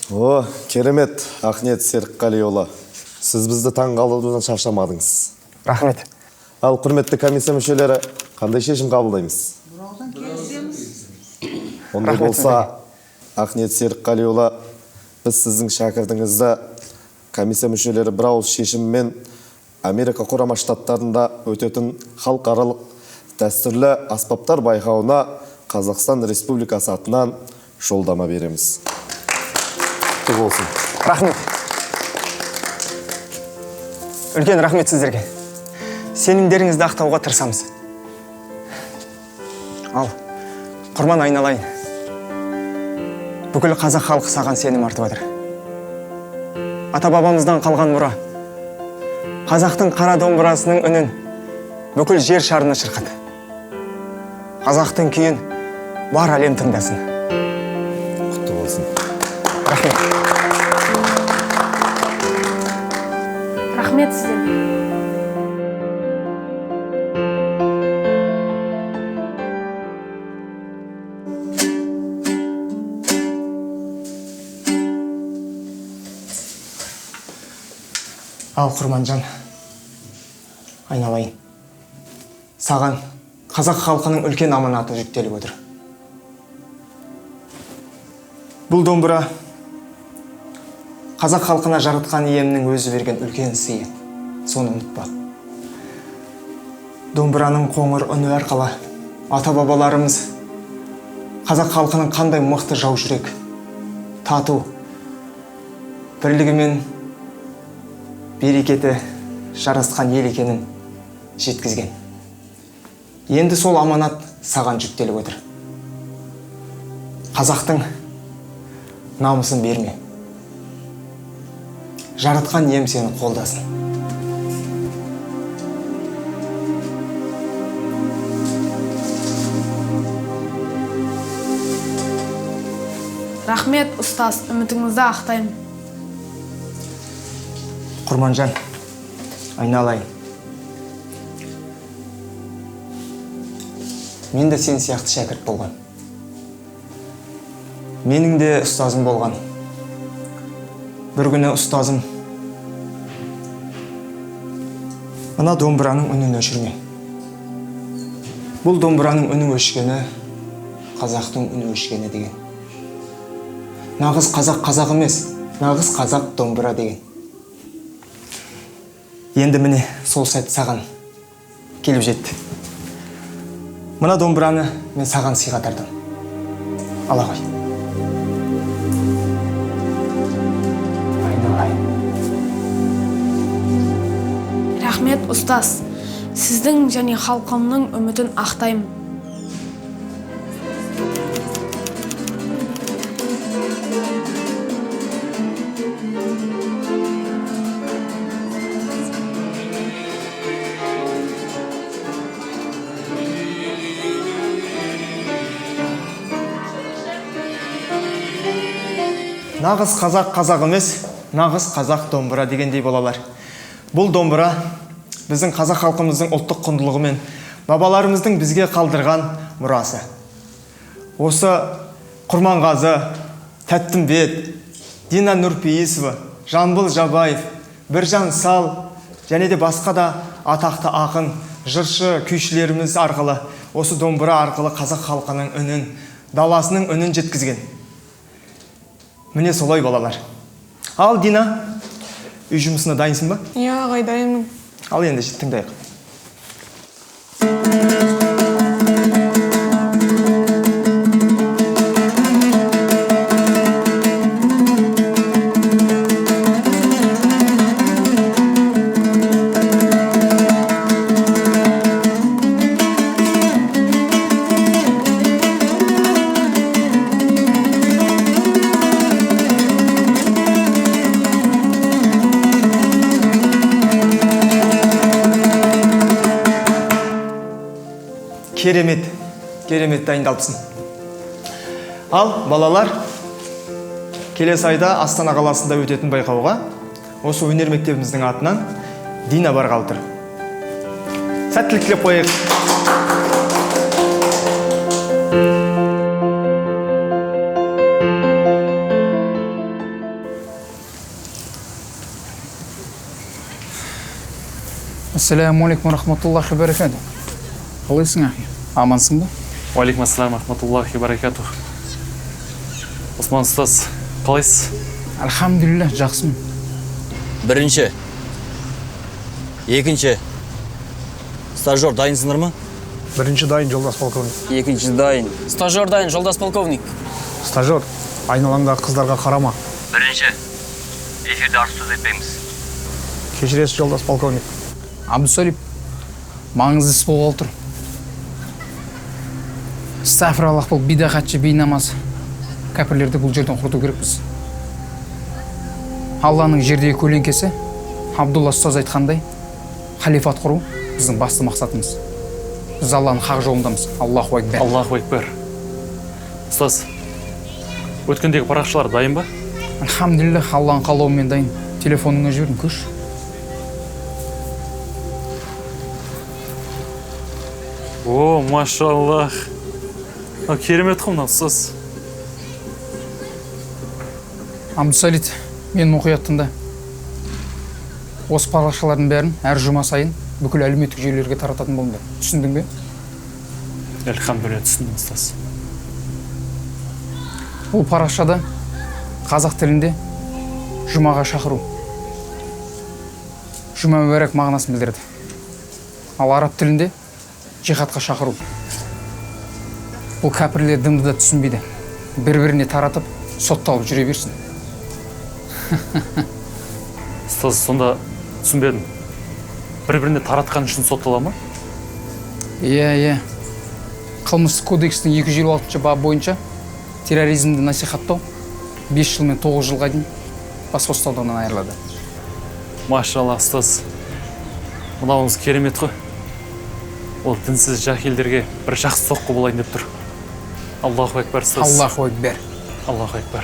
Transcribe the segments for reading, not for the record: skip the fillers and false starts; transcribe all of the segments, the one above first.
О, керемет, Ақниет Серікқалиұлы. Сіз бізді таңғалдырудан шаршамадыңыз. Рахмет. Ал құрметті комиссия мүшелері, қандай шешім қабылдаймыз? Бұраудан келісеміз. Ондай болса, Ақниет Серікқалиұлы, біз сіздің шәкіртіңізді комиссия мүшелері бір ауыз шешіммен Америка Құрама Штаттарында өтетін халықаралық дәстүрлі аспаптар байқауына Қазақстан Республикасы атынан жолдама береміз. Құтты болсын. Рахмет. Үлкен рахмет сіздерге. Сенімдеріңізді ақтауға тырысамыз. Ал, құрман айналайын. Бүкіл қазақ халқы саған сенім артып жатыр. Ата-бабамыздан қалған мұра. Қазақтың қара домбырасының үнін бүкіл жер шарына шырқады. Қазақтың күйін бар әлем тыңдасын. Құтты болсын. Рахмет. Рахмет сіздерге. Ал Құрманжан, айналайын. Саған қазақ халқының үлкен аманаты жүктеліп отыр. Бұл домбыра қазақ халқына жаратқан иемнің өзі берген үлкен сыйы. Соны ұмытпа. Домбыраның қоңыр үні арқылы ата-бабаларымыз қазақ халқының қандай мықты жау жүрек, тату, бірлігімен берекеті жарасқан ел екенін жеткізген. Енді сол аманат саған жүктеліп отыр. Қазақтың намысын берме. Жаратқан ием сені қолдасын. Рахмет, ұстаз, үмітіңізді ақтаймын. Құрманжан, айналайын. Мен де сен сияқты шәкірт болған. Менің де ұстазым болған. Бір күні ұстазым, мына домбыраның үнін өшірме. Бұл домбыраның үні өшкені, қазақтың үні өшкені деген. Нағыз қазақ қазақ емес, нағыз қазақ домбыра деген. Енді міне сол сәт саған келіп жетті. Мына домбыраны мен саған сыйға тартам. Ала ғой. Айналайын. Рахмет, ұстаз. Сіздің және халқымның үмітін ақтаймын. Нағыз қазақ қазақ емес, нағыз қазақ домбыра дегендей болалар. Бұл домбыра біздің қазақ халқымыздың ұлттық құндылығы мен бабаларымыздың бізге қалдырған мұрасы. Осы Құрманғазы, Тәттімбет, Дина Нұрпейісова, Жамбыл Жабаев, Біржан Сал және де басқа да атақты ақын, жыршы, күйшілеріміз арқылы, осы домбыра арқылы қазақ халқының үнін, даласының үнін жеткізген. Міне солай болалар. Ал Дина, үй жұмысына дайынсың ба? Иә, ағай, дайынмын. Ал енді тыңдайық. Керемет дайындалыпсың. Ал, балалар, келесі айда Астана қаласында өтетін байқауға осы өнер мектебіміздің атынан Дина барғалы тұр. Сәттілік тілеп қояйық. Ассалаумалейкум рахматуллахи баракату. Қалайсың, ахи? Амансың ба? Уалейкум ассалам рахматуллахи баракату. Осман ұстаз, қалайсыз? Альхамдулилля, жақсымын. Бірінші. Екінші. Стажер дайынсыңдар ма? Бірінші дайын, жолдас полковник. Екінші дайын. Стажер дайын, жолдас полковник. Стажер, айналаңдағы қыздарға қарама. Бірінші. Эфирде артық сөз етпейміз. Кешіресіз, жолдас полковник. Абдусалип, маңызды іс болғалы тұр. Стафраллах бұл бидағатшы бейнамаз. Кәпірлерді бұл жерден құрту керекпіз. Алланың жердегі көлеңкесі, Абдулла ұстаз айтқандай, халифат құру біздің басты мақсатымыз. Біз Алланың хақ жолындамыз. Аллаху акбар. Аллаху акбар. Ұстаз, өткендегі парақшалар дайын ба? Альхамдулилля, Алланың қалауымен дайын. Телефоныңа жібердім, көш. О, машаллах. Керемет қой мынау, ұстаз. Абдусалит, мен мұқияттында осы парақшалардың бәрін әр жұма сайын бүкіл әлеуметтік желілерге тарататын болыңдар. Түсіндің бе? Әлхамдулилля, түсіндім, ұстаз. Бұл парақшада қазақ тілінде жұмаға шақыру. Жұма мүбәрәк мағынасын білдіреді. Ал араб тілінде жихадқа шақыру. Бұл кәпірлер дымды да түсінбейді. Бір-біріне таратып, сотталып жүре берсін. Ұстаз, сонда түсінбедім. Бір-біріне таратқан үшін соттала ма? Иә. Қылмыстық кодекстің 256 бабы бойынша терроризмді насихаттау 5 жыл мен 9 жылға дейін бас бостандығынан айырылады. Машалла, ұстаз. Мынауыңыз керемет қой. Ол дінсіз жахилдерге бір жақсы соққы болайын деп тұр. Аллаху акбар, ұстаз. Аллаху акбар. Аллаху акбар.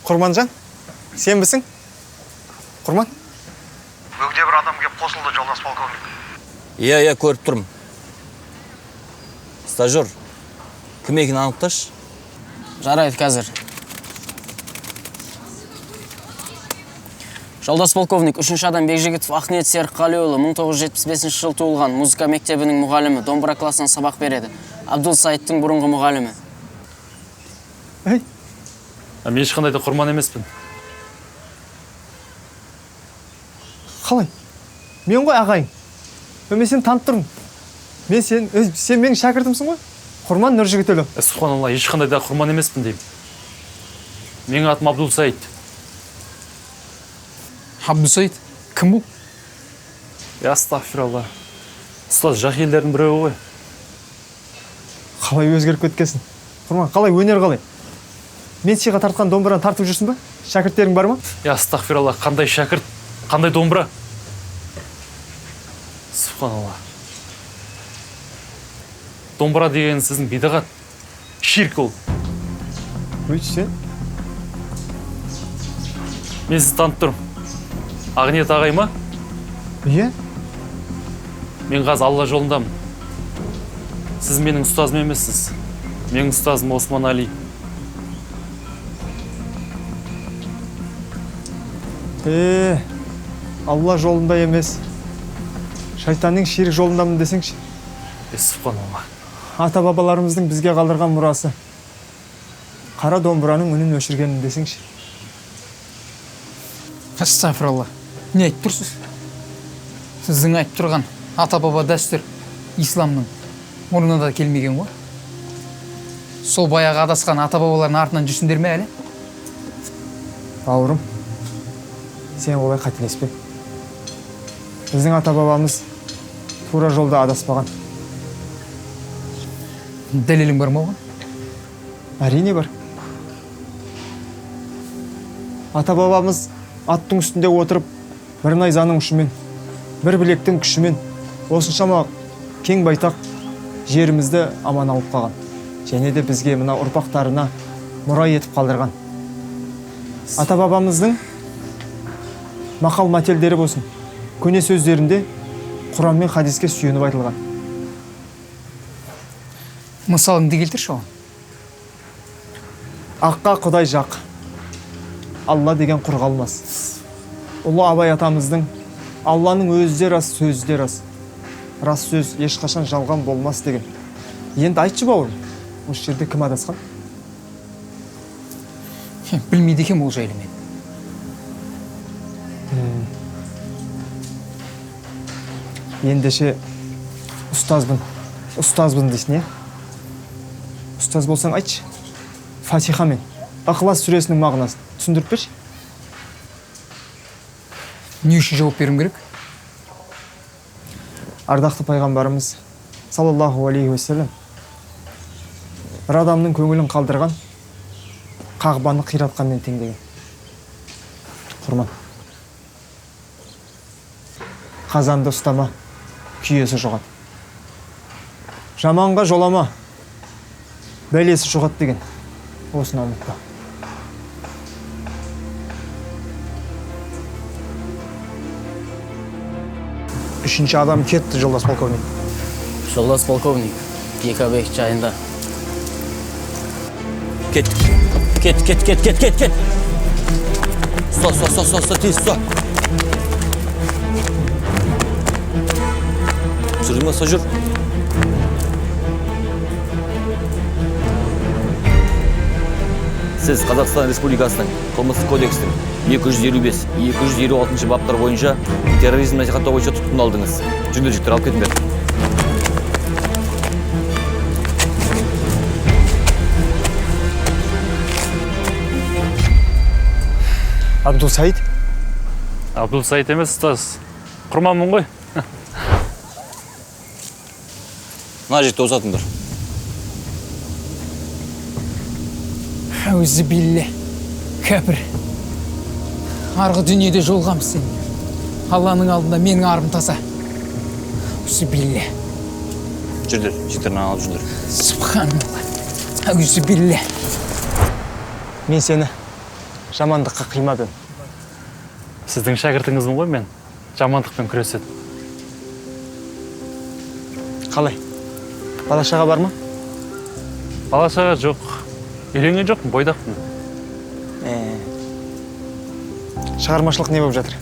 Құрманжан, сен бісің? Құрман? Бөгде бір адам кеп қосылды, жолдас полковник. Иә, көріп тұрмын. Стажер, кім екенін анықташы? Жарайды қазір. Жолдас полковник, 3-ші адам Бекжігітов Ақниет Серікқалиұлы 1975 жыл туылған, музыка мектебінің мұғалімі, домбыра классынан сабақ береді. Абдул Саидтің бұрынғы мұғалімі. Мен ешқандай да құрман емеспін. Қалай? Мен ғой ағайын. Мен сені танып тұрмын. Сен менің шәкіртімсің ғой? Құрман Нұржігітұлы. Субханалла, ешқандай да құрман емеспін деймін. Менің атым Абдул Саид. Абдусаид, кім бұл? Астағфиралла. Ұстаз, жахилдердің біреуі ғой. Қалай өзгеріп кеткесін? Құрман, қалай өнер қалай? Мен сыйға тартқан домбыраны тартып жүрсің ба? Шәкірттерің бар ма? Астағфиралла, қандай шәкірт, қандай домбыра? Субханалла. Домбыра деген сіздің бидағат. Ширк ол. Сен? Мен сізді танып тұрмын. Ақниет ағай ма? Иә? Мен қазір Алла жолындамын. Сіз менің ұстазым емессіз. Менің ұстазым Осман Али. Алла жолында емес. Шайтанның ширк жолындамын десеңші. Субханалла. Ата-бабаларымыздың бізге қалдырған мұрасы. Қара домбыраның үнін өшіргенін десеңші. Астафиралла. Не айтып тұрсыз? Сіздің айтып тұрған ата-баба дәстүр исламның орнына да келмеген ғой. Сол баяғы адасқан ата-бабалардың артынан жүрсіңдер ме әлі? Бауырым, сен олай қателеспе. Біздің ата-бабамыз тура жолда адаспаған. Дәлелің бар ма оған? Әрине бар. Ата-бабамыз аттың үстінде отырып, бір найзаның ұшымен, бір білектің күшімен осыншама кең байтақ жерімізді аман алып қалған. Және де бізге мына ұрпақтарына мұра етіп қалдырған. Ата-бабамыздың мақал мәтелдері болсын, көне сөздерінде Құран мен хадиске сүйеніп айтылған. Мысалыңды келтірші оған. Аққа Құдай жақ. Алла деген құр қалмас. Ұлы Абай атамыздың Алланың өзі де рас, сөзі де рас. Рас сөз ешқашан жалған болмас деген. Енді айтшы бауырым, осы жерде кім адасқан? Білмейді екем ол жайлы мен. Ендеше ұстазбын дейсің, е? Ұстаз болсаң айтшы. Фатиха мен Ықылас сүресінің мағынасын түсіндіріп берші. Не үшін жауап беруім керек? Ардақты пайғамбарымыз саллаллаху алейхи уассалам бір адамның көңілін қалдырған қағбаны қиратқанмен тең деген. Құрман, қазанды ұстама, күйесі жұғады. Жаманға жолама, бәлесі жұғады деген. Осыны ұмытпа. Үшінші адам кетті, жолдас полковник. Жолдас полковник, екі объект жайында. Кет. Сто, тез, сто. Жүрдіңіз, со жүр. Сіз Қазақстан Республикасының қылмыстық кодекстің 255-256 баптар бойынша терроризм насихаттау бойынша тұтқындалдыңыз. Жүндіржіктер алып кетіңдер. Абдулсаид? Абдулсаид емес, ұстаз. Құрманмын ғой. Мына жерде ұзатыңдар. Өзі білі, кәпір. Арғы дүниеде жолғамыз сен. Алланың алдында менің арым таза. Өзі білі. Жүрдір, жектерін алып жүрдір. Субханалла. Өзі білі. Мен сені жамандыққа қимадым. Сіздің шәкіртіңізмін ғой мен. Жамандықпен күреседі. Қалай? Балашаға бар ма? Балашаға жоқ. Үйленген жоқпын, бойдақпын. Шығармашылық не болып жатыр?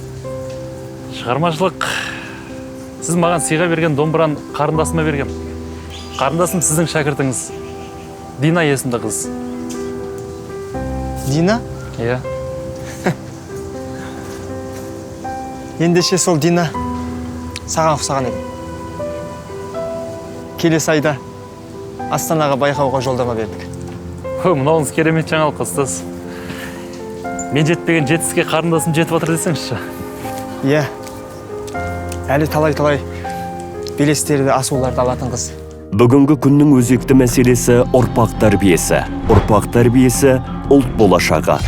Шығармашылық. Сіз маған сыйға берген домбыраны қарындасыма бергем. Қарындасым сіздің шәкіртіңіз. Дина есімді қыз. Дина? Иә. Ендеше сол Дина саған ұқсаған еді. Келесі айда Астанаға байқауға жолдама бердік. Мынауыңыз керемет жаңалық, ұстаз. Мен жетпеген жетістікке қарындасым жетіп отыр десеңізші. Иә. Әлі талай-талай белестерді, асуларды алатын қыз. Бүгінгі күннің өзекті мәселесі ұрпақ тәрбиесі. Ұрпақ тәрбиесі ұлт болашағы.